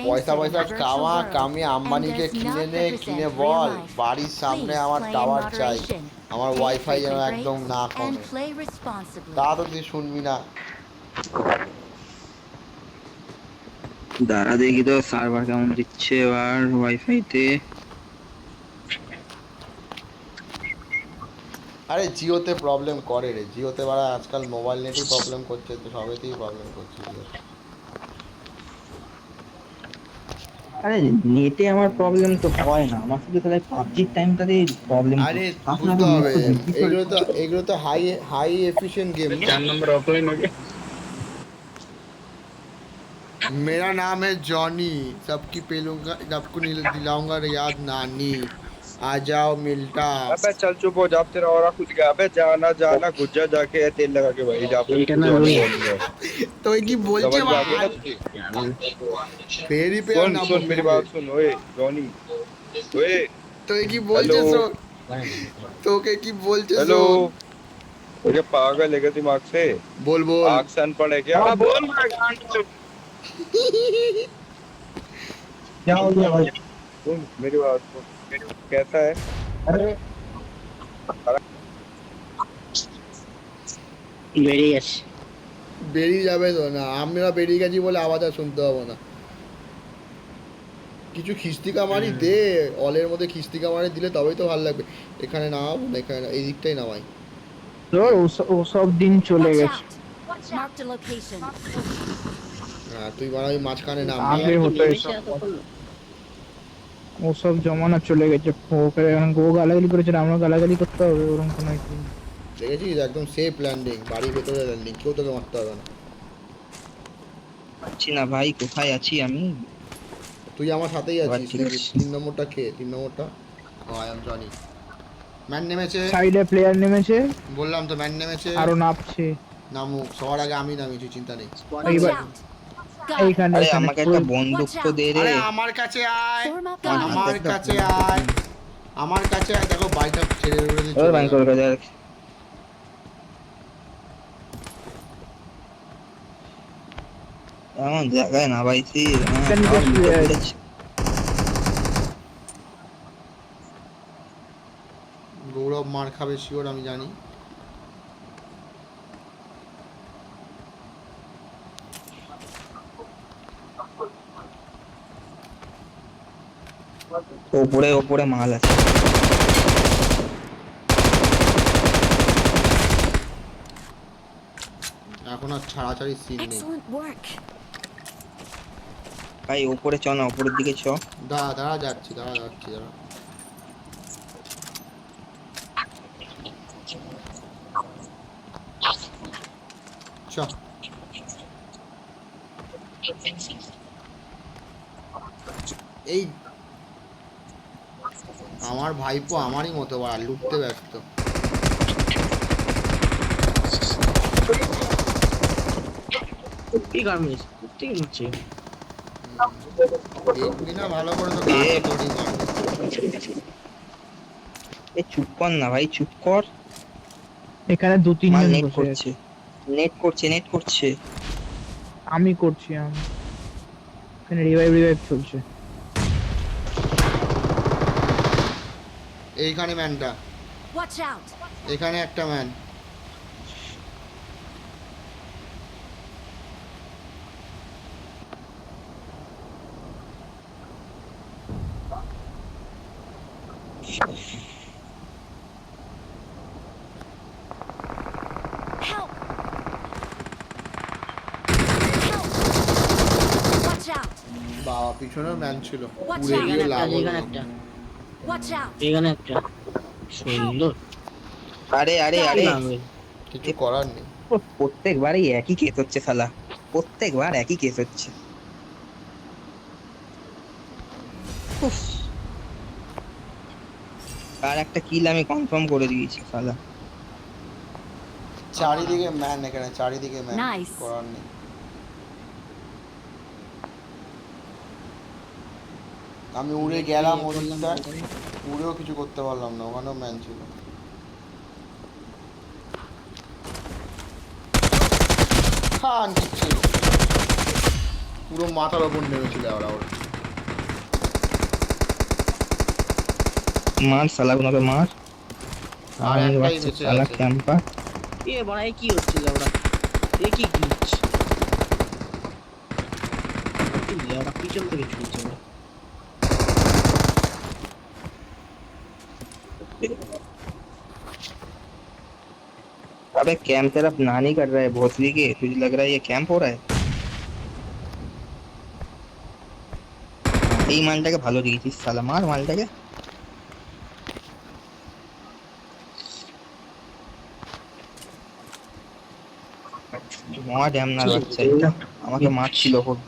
পয়সা পয়সা কামা কামিয়ে আম্বানিকে কিনে নে, কিনে বল বাড়ির সামনে আমার টাওয়ার চাই, আমার ওয়াইফাই যেন একদম না কমে। তা তো তুই শুনবি না। দাঁড়া দেখি তো সার্ভার কেমন দিচ্ছে এবার ওয়াইফাইতে। আরে জিওতে প্রবলেম করে রে, জিওতে বাড়া আজকাল মোবাইল নেটেই প্রবলেম করছে, তো সবেতেই প্রবলেম করছে জিও। আরে নেটে আমার প্রবলেম তো হয় না, আমার শুধু তাহলে পাবজির টাইমটাতেই প্রবলেম আরে হচ্ছে। তাছাড়া বুঝতে তো নেট হবে, তো দিব্যি চলছে। এগুলো তো হাই হাই এফিशिएंट गेम ना। 4 नंबर ऑफलाइन हो गया। मेरा नाम है जॉनी, सबकी पेलूंगा, सबको दिलाऊंगा याद नानी, आ जाओ मिल्टा। अबे चल चुप हो जा, तेरा और खुद गया। अबे जाना जाना गुज्जा जाके तेल लगा के भाई जा पे এটা না जाने ওই बोल रहा है। तो की बोलছে समझ में आ गई ना ভাই, तुझे? ফেরি पे আর सुन না सुन বললি मेरी রে। बात सुन, ओए जॉनी, ओए তো কি हेलो বলছে শোন, তোকে কি বলছে हेलो। শোন। तो क्या पागल है क्या दिमाग से? बोल बोल। आँख से अनपढ़ है क्या? बोल क्या हो गया भाई? सुन मेरी बात सुन, कैसा है? अरे বেরিয়ে গেছে। বেরিয়ে যাবে তো না, আমরা বেরিয়ে গেছি বলে আওয়াজ আর শুনতে পাবো না। কিছু খিস্তিকা মারি দে, অলের মধ্যে খিস্তিকা মারি দিলে তবেই তো ভালো লাগবে। এখানে নামাবো না, এখানে এই দিকটাই নামাই। তোর ও সব দিন চলে গেছে। হ্যাঁ তুই বাড়া ওই মাঝখানে নাম। আগে হতো এসব, ও সব জমানা চলে গেছে। ওকে এখন গো গালাগালি করেছে, আমরা গালাগালি করতে হবে ওরকম কোনো কি? দেখেছিস একদম সেফ ল্যান্ডিং, বাড়ির ভেতরে ল্যান্ডিং, কেউ তোকে মারতে পারবে না। পাচ্ছি না ভাই, কোথায় আছি আমি? তুই আমার সাথেই এবার আছিস। ঠিক আছে। 3 নম্বরটা কে? 3 নম্বরটা আই এম জনি। ম্যান নেমেছে, সাইডে প্লেয়ার নেমেছে, বললাম তো ম্যান নেমেছে। আরো নামছে। নামুক, সবার আগে আমি নামিছি, চিন্তা নেই। এইবার এইখানে আরে এখানে আমাকে একটা বন্দুক তো দে রে। আরে আমার কাছে আয়, আমার আমার হাতে একটা কাছে আয়, আমার কাছে আয়। দেখো বাইকটা ছেড়ে উড়ে দিয়ে ওই চলে ভাই গেল। কলকাতা এমন জায়গায় না পাইছি। এখানে তো player। গৌরব মার খাবে শিওর, আমি জানি। ওপরে ওপরে মাল আছে। এখন আর ছাড়াছাড়ি সিন নেই। ভাই ওপরে চ না, ওপরের দিকে চ। দাঁড়া দাঁড়া, যাচ্ছি, দাঁড়া যাচ্ছি, দাঁড়া। চ। এই আমার ভাইপো আমারই মতো বাড়া, লুটতে ব্যস্ত। সত্যি গার্মেন্টস সত্যি হচ্ছে। দেখবি না ভালো করে তো গাড়ি তোরই মারবে। এ চুপ কর না ভাই, চুপ কর। এখানে দু মাল তিনজন নেট বসে আছে। করছে, নেট করছে, নেট করছে। আমি করছি, আমি এখানে রিভাইভ চলছে। এইখানে ম্যানটা, এখানে একটা ম্যান। বাবা পিছনেও ম্যান ছিল, উড়ে গিয়ে লাভ হলো না। এখানে একটা সুন্দর। আরে আরে আরে, কিছু করার নেই। প্রত্যেকবারই একই কেস হচ্ছে শালা, প্রত্যেকবার একই কেস হচ্ছে। উফ, আর একটা কিল আমি কনফার্ম করে দিয়েছি শালা। চারিদিকে ম্যান, এখানে চারিদিকে ম্যান, করার নেই। আমি উড়ে গেলাম ওদিকটা, উড়েও কিছু করতে পারলাম না, ওখানেও ম্যান ছিল। খান দিচ্ছে। পুরো মাথার ওপর নেমেছিল ওরা ওর। মার শালাগুলোকে মার। আর আমি একটাই বাচ্চা বেঁচে শালা আছে। ক্যাম্পা। এ বড় কি হচ্ছিল ওরা? এ কি গ্লিচ? ওরা পিছন থেকে ছুটছে ওরা। अबे कैंप तरफ नानी कर रहा है भोसड़ी के, तुझे लग रहा है ये कैंप हो रहा है? এই মালটাকে ভালো দিয়েছিস শালা, মার মালটাকে। মহা ড্যামনার বাচ্চা এটা আমাকে মারছিল খুব।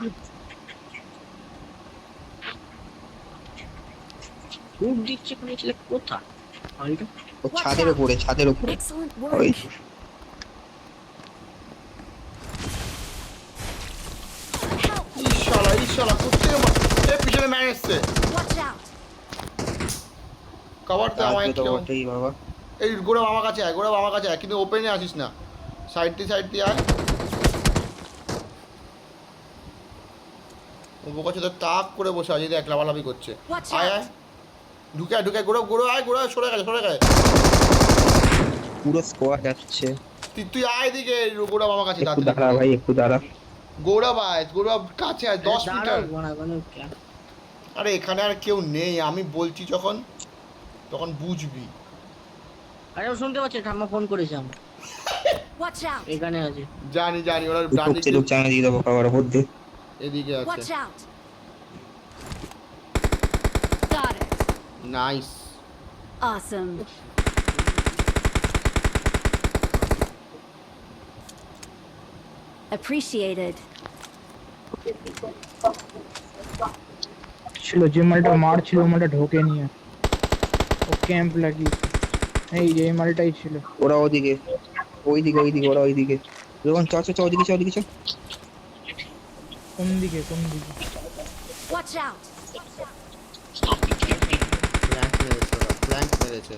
খুব দিচ্ছে কোন ছেলে কোথায়? আলটা ও ছাদের উপরে, ছাদের উপরে। Excellent ওই work. Help! ইশালা কোথায় এ পিছনে ম্যান এসছে। Watch out! কভার দে আমায় তো কেউ। বটেই বাবা। এই গোড়া আমার কাছে আয়, গোড়া আমার কাছে আয়, কিন্তু ওপেনে আসিস না, সাইড দিয়ে আয়। ও কাছে তো তাক করে বসে আছে, দেখ লাভালাভি করছে। Watch আয় out! আয়, ঢুকে গোড়া আয়, গোড়া সরে গেছে। পুরো স্কোয়াড যাচ্ছে। তুই আয় দিকে, গোড়া আমার কাছে একটু দাঁড়া তাড়াতাড়ি। ভাই, একটু দাঁড়া। গোড়া কাছে আয় 10 মিটার। কেন? আরে এখানে আর কেউ নেই, আমি বলছি যখন তখন বুঝবি। আরে ও শুনতে পাচ্ছে, ঠাম্মা ফোন করেছে আমার। Watch out! এখানে আছে। জানি ওরা ডান ঢুকছে দিকে ঢুকছে, আমি দিয়ে দেবো খাবার উপর দিয়ে। এদিকে আছে। Watch out! Got it. Nice. Awesome. Appreciated. ছিল যে মালটা মারছিল মালটা ঢোকে নিয়ে ও ক্যাম্প লাগিয়েছে। এই যে এই মালটাই ছিল। ওরা ওইদিকে ওরা ওইদিকে। যখন চ ওইদিকে চ। কোন দিকে? Watch out! ফ্ল্যাঙ্ক মেরেছে।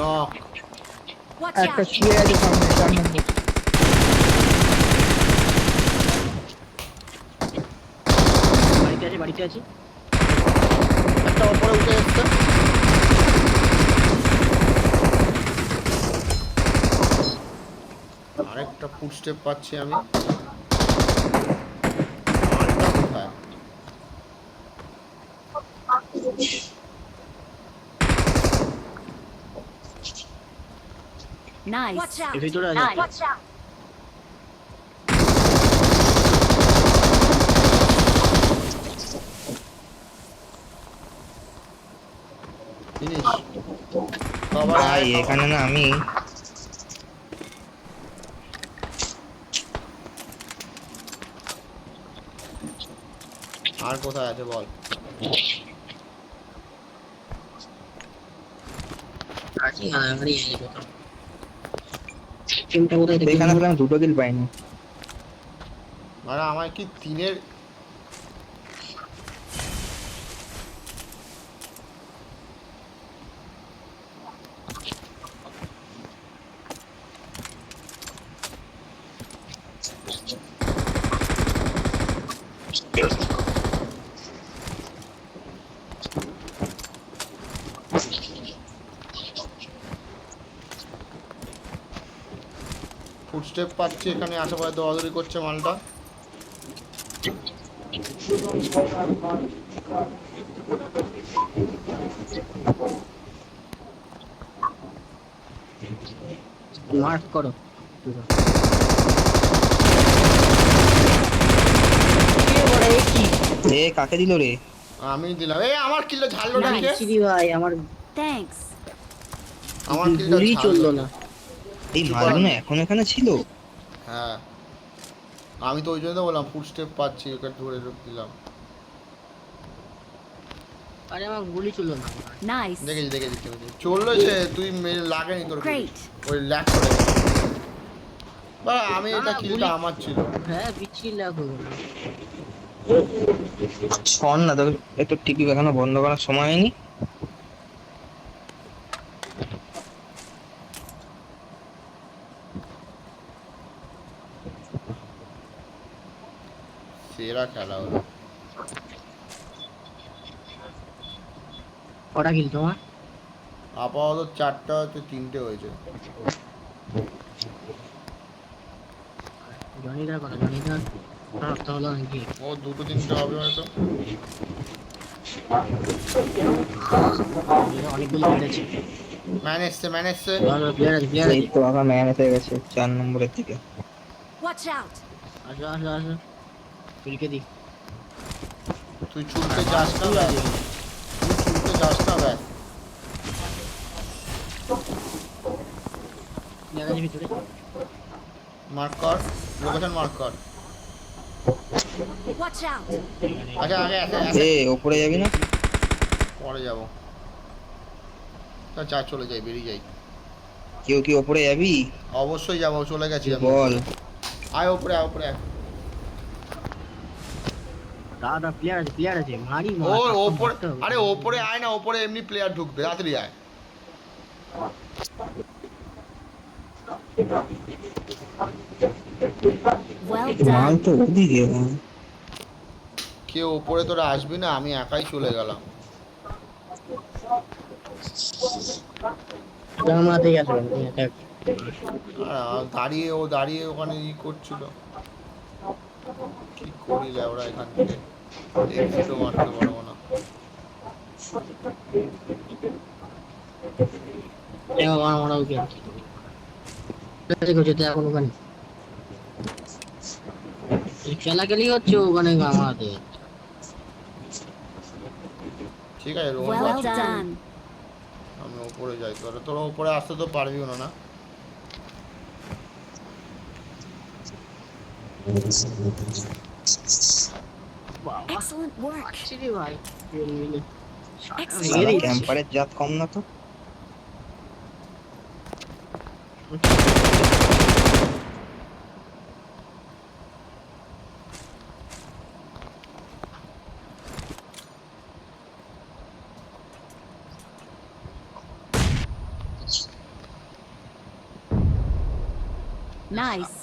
নক। Watch একটা out! শুয়ে আছে সামনে 4 নম্বর। বাড়িতে আছে। একটা উপরে উঠে এসছে। আরেকটা ফুটস্টেপ পাচ্ছি আমি। আরেকটা কোথায়? Nice. Watch out! এর ভিতরে আছে। Watch out! ফিনিশ। বাবা ভাই এখানে না আমি আর কোথায় আছে বল? আছে গাড়ি এই কথা। টিমটা কোথায় দেখি? এখানে আমি দুটো কিল পাইনি। আরে আমায় কি 3-এর ফুটস্টেপ পাচ্ছি এখানে, আশেপাশে দৌড়াদৌড়ি করছে মালটা। মার্ক করো। এ কাকে দিল রে? আমি দিলাম। এই আমার কিলটা ঝাড়লো না কে? সিরি ভাই আমার Thanks. আমার কিলটা গুলি চললো না। এই মালগুলো এখন এখানে ছিল। হ্যাঁ, আমি তো ওই জন্য বললাম ফুটস্টেপ পাচ্ছি, ওকে ধরে দিলাম। আরে আমার গুলি চললো না। Nice. দেখেছি চললো সে, তুই লাগেনি তোর। Great. ওই ল্যাগ করে বা আমি এটা কিলটা আমার ছিল। হ্যাঁ বিচ্ছিরি লাগো। শোন না, তোকে একটু টিভি এখনো বন্ধ করার সময় হয়নি। সেরা খেলা হলো। কটা কিল তোমার? আপাতত 4টা হচ্ছে, 3টে হয়েছে। জনিদার কটা? জনিদার রক্ত হলো নাকি? ও 2-3টে হবে হয়তো। অনেকগুলো মেরেছে। ম্যান এসছে, ম্যান এসছে। প্লেয়ার আছে, প্লেয়ার এই আছে। তো আমার ম্যান এসে গেছে 4 নম্বরের দিকে। Watch out! আসো আসো আসো, তুলকে দি। তুই ছুটতে যাস না ব্যাস, তুই ছুটতে যাস না ব্যাস। প্লেয়ার আছে ভিতরে। মার্ক কর, লোকেশন মার্ক কর। Watch out! আচ্ছা আগে আসে, এ উপরে যাবি না? পরে যাবো। তা চা চলে যাই, বেরিয়ে যাই। কেউ কি উপরে যাবি? অবশ্যই যাবো, চলে গেছি আমি। বল। আয় ওপরে, আয় ওপরে আয়। দাদা প্লেয়ার আছে, প্লেয়ার আছে, মারি ও ওপরে, আরে ওপরে আয় না, ওপরে এমনি প্লেয়ার ঢুকবে, তাড়াতাড়ি আয়। Well মাল done. তো ওদিকে। কেউ ওপরে তোরা আসবি না, আমি একাই চলে গেলাম। মারাতে গেছে। আর দাঁড়িয়ে ও দাঁড়িয়ে ওখানে ই করছিল, কি করিলে ওরা এখান থেকে এক্সিটও মারতে পারবো না। আমার মারা উঠে আছে। যেতে এখন ওখানে খেলা খেলি হচ্ছে, ওখানে মারাতে। ঠিক আছে রোহন, Well done. আমি ওপরে যাই, তোরা ওপরে আসতে তো পারবিও না। না Excellent work. রে ভাই, Excellent. ক্যাম্পারের জাত কম না তো? Nice.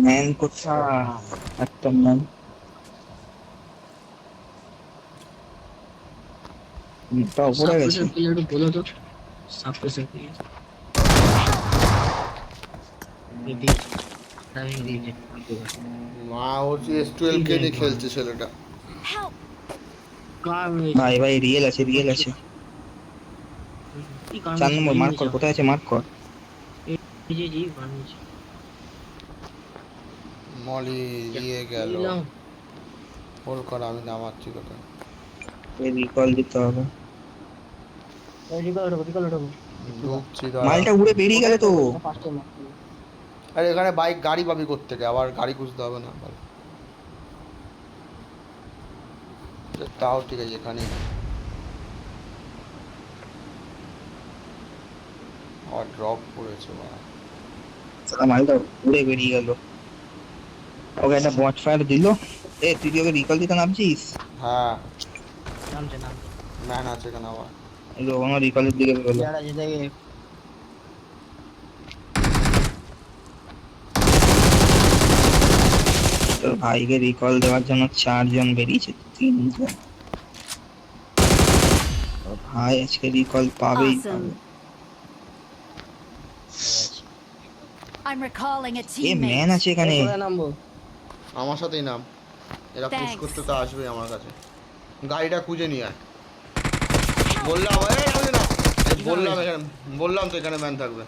ম্যান কোথায়? একটা ম্যান। তা উপরে গেছে। বলো তো সাপ্রেসার প্লেয়ার মা হচ্ছে S12 কে নিয়ে খেলছে ছেলেটা। Help! ভাই ভাই রিয়েল আছে, রিয়েল আছে। 4 নম্বর মার্ক কর, কোথায় আছে মার্ক কর। মলি দিয়ে গেল, হোল কর, আমি নামাচ্ছি কোথায়। এই রিকল দিতে হবে। ঢুকছি মালটা উড়ে বেরিয়ে গেল তো। আরে এখানে বাইক গাড়ি পাবি কোত্থেকে, আবার গাড়ি খুঁজতে হবে না। তাও ঠিক আছে, এখানে ড্রপ করেছে। মালটা উড়ে বেরিয়ে গেল। ওকে একটা বট ফায়ার দিল। এ তুই কি ওকে রিকল দিতে নামছিস? হ্যাঁ নামছে ম্যান আছে এখানে আবার। ওখানে রিকলের দিকে বেরোলো। তোর ভাইকে রিকল দেওয়ার জন্য 4 জন বেরিয়েছে, 3 জন। তোর ভাই আজকে রিকল পাবেই পাবে। Awesome. I'm recalling a a man teammate. আছে এখানে। নামবো। আমার সাথেই নাম, এরা পুশ Thanks. করতে তো আসবেই আমার কাছে। গাড়িটা খুঁজে নিয়ে আয়। বললাম আমাকে না, বললাম এখানে, বললাম তো এখানে ম্যান থাকবে।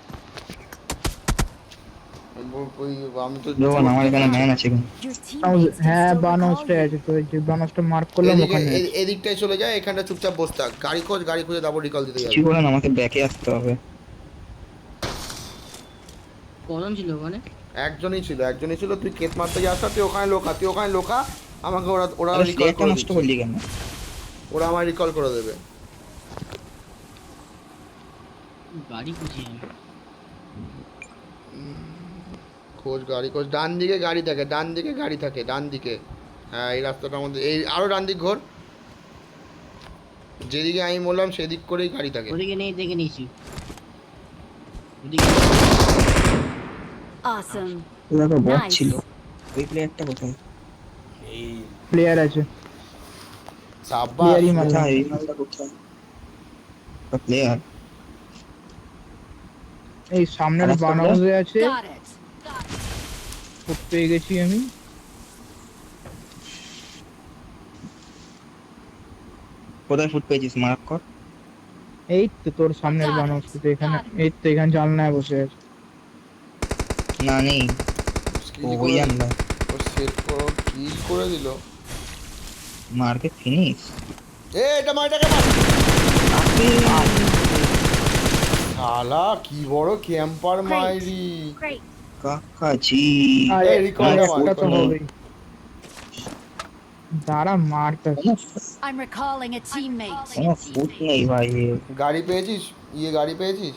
আমি তো দেখুন আমার এখানে ম্যান আছে এখানে। Your teammates can হ্যাঁ still recall বানসটা you. আছে, তো ওই যে বানসটা মার্ক করলাম ওখানে। এদিকটাই চলে যায়, এখানটা চুপচাপ বসে থাক, গাড়ি খোঁজ, গাড়ি খুঁজে তারপর রিকল দিতে যাবে। কিছু করে না, আমাকে ব্যাকে আসতে হবে। কজন ছিল ওখানে? একজনই ছিল, তুই কেত মারতে যাস না, তুই ওখানে লোকা, আমাকে ওরা আরে রিকল স্টেয়ারটা করে নষ্ট দিচ্ছে। করলি কেন? ওরা আমায় রিকল করে দেবে। গাড়ি খুঁজি আমি। গাড়ি খোঁজ, ডান দিকে গাড়ি থাকে, ডান দিকে। হ্যাঁ এই রাস্তাটার মধ্যে, এই আরো ডান দিক ঘোর। যেদিকে আমি বললাম সেদিক করেই গাড়ি থাকে। ওদিকে নেই, দেখে নিয়েছি। ওদিকে Awesome. ওরা তো বট Nice. ছিল। ওই প্লেয়ারটা কোথায়? এই প্লেয়ার আছে, সাব্বাস। প্লেয়ারই মারলাম। কোথায় এই মালটা কোথায়? প্লেয়ার এই সামনের আরেকটা বান player? হাউসে আছে, Got it. খুব পেয়ে গেছি আমি। কোথায় ফুট পেয়েছিস মার্ক কর। এই তো তোর সামনের বান হাউস, তো এখানে, এই তো এখানে জানলায় বসে আছে। না নেই, ও ওই জানলা। ও সেট করো কিল করে দিল। মার্কে ফিনিশ। এটা মার, এটাকে মার। শালা কি বড় ক্যাম্পার মাইরি। Great. কাকাজি আরে এই recall টা একটা তো নেই। হবেই। দাঁড়া মারতে। I'm recalling a teammate. কোনো ফুট নেই ভাই এর। গাড়ি পেয়েছিস? গাড়ি পেয়েছিস?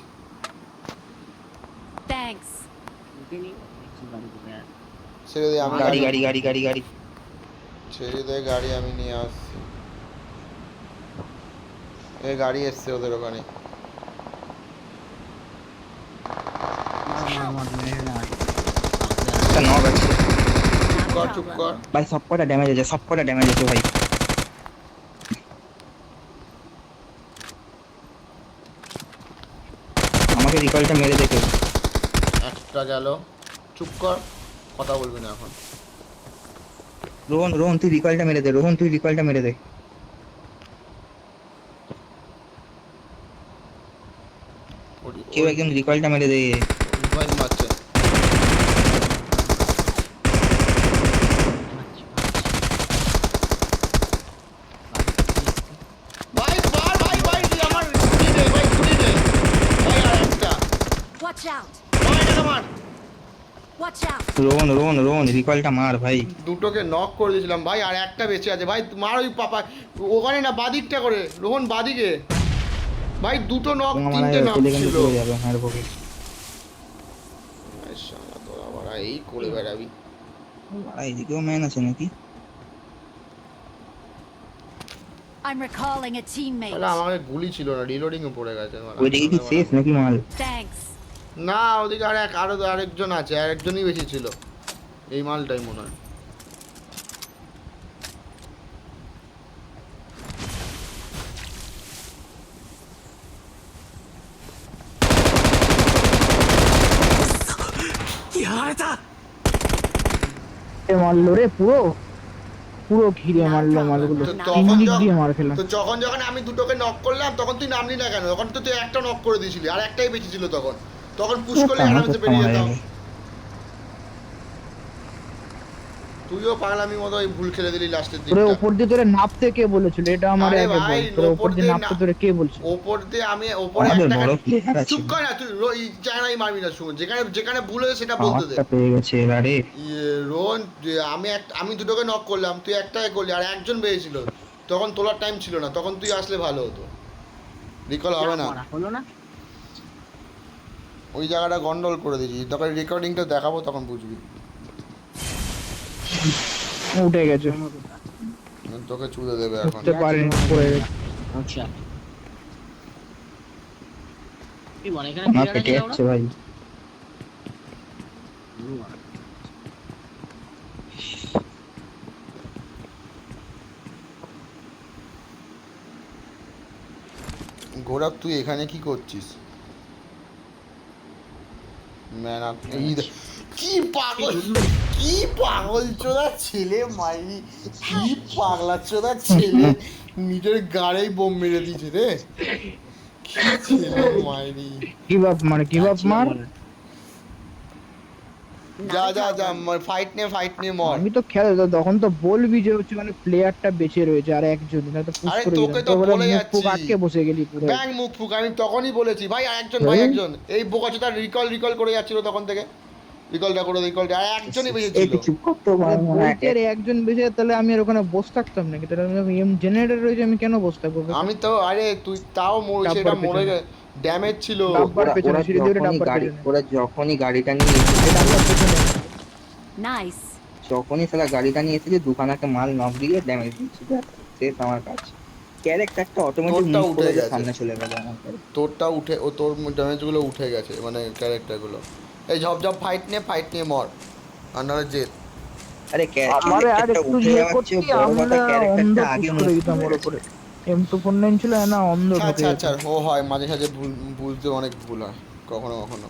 Thanks. ওদিকে নেই, দেখছি বাড়ি কোথায় আছে। ছেড়ে দে, আমি গাড়ি গাড়ি গাড়ি গাড়ি গাড়ি ছেড়ে দে, গাড়ি আমি নিয়ে আসছি। গাড়ি এসছে ওদের ওখানে। একটা নক আছে চুপ কর। ভাই, সব কটা ড্যামেজ আছে, সব কটা ড্যামেজ আছে ভাই। আমাকে রিকলটা মেরে দেখে। একটা গেল। চুপ কর, কথা বলবি না এখন। রোহন রোহন তুই রিকলটা মেরে দে, রোহন তুই রিকলটা মেরে দে। কেউ একদম রিকলটা মেরে দে। রিভাইভ মারছে। ভাই মার, ভাই তুই আমার গুলি দে, ভাই গুলি দে। ভাই আর একটা। Watch out. ভাই এটাকে মার। Watch out. রোহন রোহন রোহন রিকলটা মার ভাই। দুটোকে নক করে দিয়েছিলাম ভাই, আর একটা বেঁচে আছে ভাই। মার ওই পাপা ওখানে না, বাদিকটা করে রোহন, বাদিকে ভাই। দুটো নক, তিনটে নক ছিল। চলে যাবে আমার পক্ষে। ভাই শালা তোরা বাড়া এই করে বেড়াবি। এইদিকেও ম্যান আছে নাকি? I'm recalling a teammate. তাহলে আমাকে গুলি ছিল না, রিলোডিং এ পড়ে গেছে। ওইদিকে কি শেষ নাকি মাল? Thanks. না, ওদিকে আরেকজন আছে, আরেকজনই বেশি ছিল। এই মালটাই মনে হয়। মারলো রে, পুরো পুরো ঘিরে মারলো মালগুলো, তো তিন তখন দিক দিয়ে মার খেলাম। তো যখন আমি দুটোকে নক করলাম, তখন তুই নামলি না কেন? তখন তো তুই একটা নক করে দিয়েছিলি, আর একটাই বেঁচে ছিল। তখন পুশ করলে আরামসে বেরিয়ে যেতাম। তুইও পাগলামি মতো ওই ভুল খেলে দিলি লাস্টের তোরে দিকটা। উপর দিয়ে তোরে নাপতে কে বলেছিল? এটা আমার আরে আগে বল, ভাই, তোরে উপর উপর দিয়ে দিয়ে নাপতে না- তোরে কে বলছিল? ওপর দিয়ে আমি ওপরে আমাদের একটা বড় প্লেয়ার আছে। চুপ কর না তুই। জায়গায় মারবি না, শুন। যেখানে যেখানে ভুল হয়েছে সেটা বলতে দে। আমারটা পেয়ে গেছে এবারে। রোহন, আমি দুটোকে নক করলাম, তুই একটাই করলি, আর একজন বেরিয়েছিল। তখন তোলার টাইম ছিল না, তখন তুই আসলে ভালো হতো। রিকল হবে না, মারা হলো না। ওই জায়গাটা গন্ডল করে দিয়েছি। তখন রেকর্ডিংটা দেখাবো, তখন বুঝবি। উঠে গেছে, তোকে চুদে দেবে এখন। উঠতে পারেনি, পড়ে গেছে। আচ্ছা, কি বলে এখানে আমার প্লেয়ার পেটে আছে যাচ্ছে ভাই। গৌরব, তুই এখানে কি করছিস? ম্যান আপ, কি পাগল চোদা ছেলে মাইরি, কি পাগলা চোদা ছেলে, নিজের গাড়েই বোম মেরে দিয়েছে রে। কি ছেলে মাইরি। গিভ আপ মার, গিভ আপ মার। যা ফাইট নে মর। আমি তো খেলে তখন তো বলবি যে হচ্ছে মানে প্লেয়ারটা বেঁচে রয়েছে আর একজন, না তো পুশ আরে করে তোকে দিলাম। তো তো বলে বলে মুখ যাচ্ছি। ফুক আটকে বসে গেলি পুরো। ব্যাং মুখ ফুক, আমি তখনই বলেছি ভাই একজন। এই বোকাচোদা রিকল করে যাচ্ছিল তখন থেকে। রিকলটা আর একজনই বেঁচে এই ছিল। তুই চুপ কর তো ভাই। বলতে আর একজন বেঁচে, তাহলে আমি আর ওখানে বসে থাকতাম নাকি? তাহলে এম জেনারেটর রয়েছে, আমি কেন বসে থাকবো? আমি তো, আরে তুই তাও মরেছে, এটা ডাব্বার মরে পেছনে। ড্যামেজ ছিল। ডাব্বার পেছনে, সিঁড়ি ধরে ডাব্বার পেছনে। ওরা যখনই গাড়িটা নিয়ে এসেছে, ডাব্বার পেছনে। Nice. যখনই সালা গাড়িটা নিয়ে এসেছে, দুখানাকে মাল নক দিয়ে ড্যামেজ দিচ্ছে। শেষ আমার কাছে। ক্যারেক্টারটা অটোমেটিক তোরটা মুভ উঠে করে গেছে। সামনে চলে গেল আমার character। তোরটা উঠে ও তোর ড্যামেজগুলো উঠে গেছে মানে ক্যারেক্টারগুলো। এই ঝপঝপ ফাইট নিয়ে মর আর নাহলে জেত। আরে আমারে আর ক্যারেক্টারটা একটু উঠে ইয়ে যাওয়ার করতে চেয়ে বড় কথা আমরা অন্ধ ক্যারেক্টারটা পুশ আগে করে মুভ দিতাম করে ওর গেছে। উপরে। M249 ছিল না অন্ধ ঢুকে আচ্ছা যেত। আচ্ছা ও হয় মাঝে সাঝে বুঝতে অনেক ভুল হয় কখনো কখনো।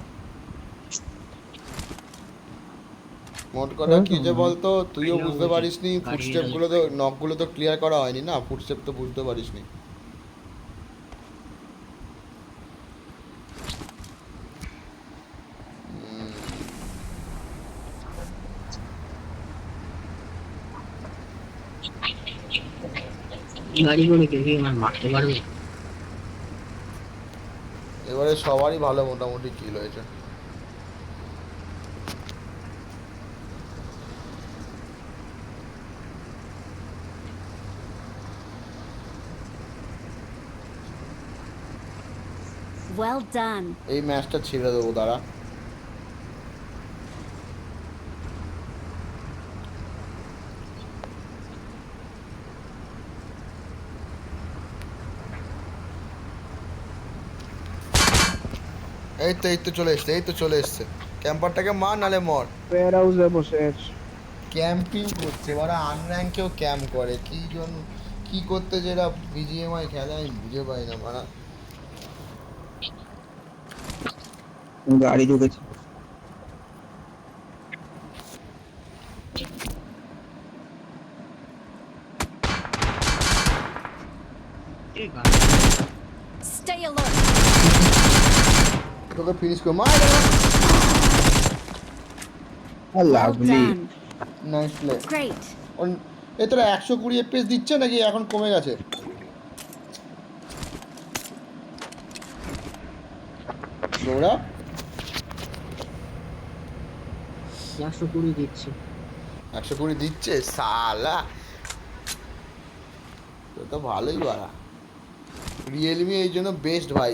মোট কথা কি যে বলতো তুইও বুঝতে পারিসনি, ফুটস্টেপগুলো তো নকগুলো তো ক্লিয়ার করা হয়নি না, ফুটস্টেপ তো বুঝতে পারিসনি। গাড়ি করে কেউ কি আমার মারতে পারবে? এবারে সবারই ভালো মোটামুটি কিল হয়েছে। Well done. এই ম্যাচটা ছেড়ে দেবো দাঁড়া। এই তো চলে এসছে ক্যাম্পারটাকে মার নালে মর। ওয়্যার হাউসে বসে আছে। ক্যাম্পিং করছে ওরা, আনর্যাঙ্কেও ক্যাম্প করে কি জন্য, কি করতে যেটা বিজিএমআই খেলে আমি বুঝে পাই না মারা। গাড়ি ঢুকেছে। Stay alert. তোকে ফিনিশ করে মার। Well lovely. done. Nice play. Great. এ তোরা 120 FPS দিচ্ছে নাকি এখন কমে গেছে? দৌড়া 120 দিচ্ছি। 120 দিচ্ছে সালা, তো তো ভালোই বাড়া। রিয়েলমি এই জন্য বেস্ট ভাই।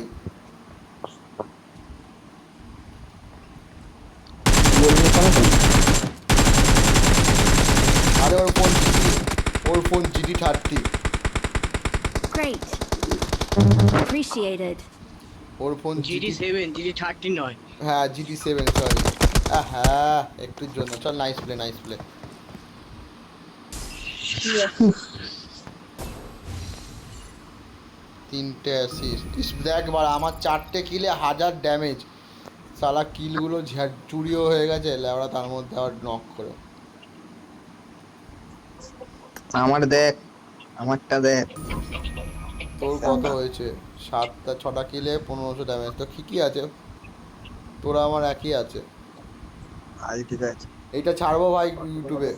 আরে ওর ফোন GT30। Great. Appreciated. ওর ফোন GT7 GT30 নয়। হ্যাঁ GT7 সরি। হ্যাঁ একটুর জন্য চল। Nice play. তিনটে অ্যাসিস্ট দেখ বাড়া, আমার 4টে কিলে 1000 ড্যামেজ। সালা কিলগুলো চুরিও হয়ে গেছে লেওড়া, তার মধ্যে আবার নক করে। আমার দেখ, আমারটা দেখ। তোর কত হয়েছে? 6টা কিলে 1500 ড্যামেজ। তো ঠিকই আছে, তোরা আমার একই আছে। আজ ঠিক আছে। এইটা ছাড়বো ভাই ইউটিউবে।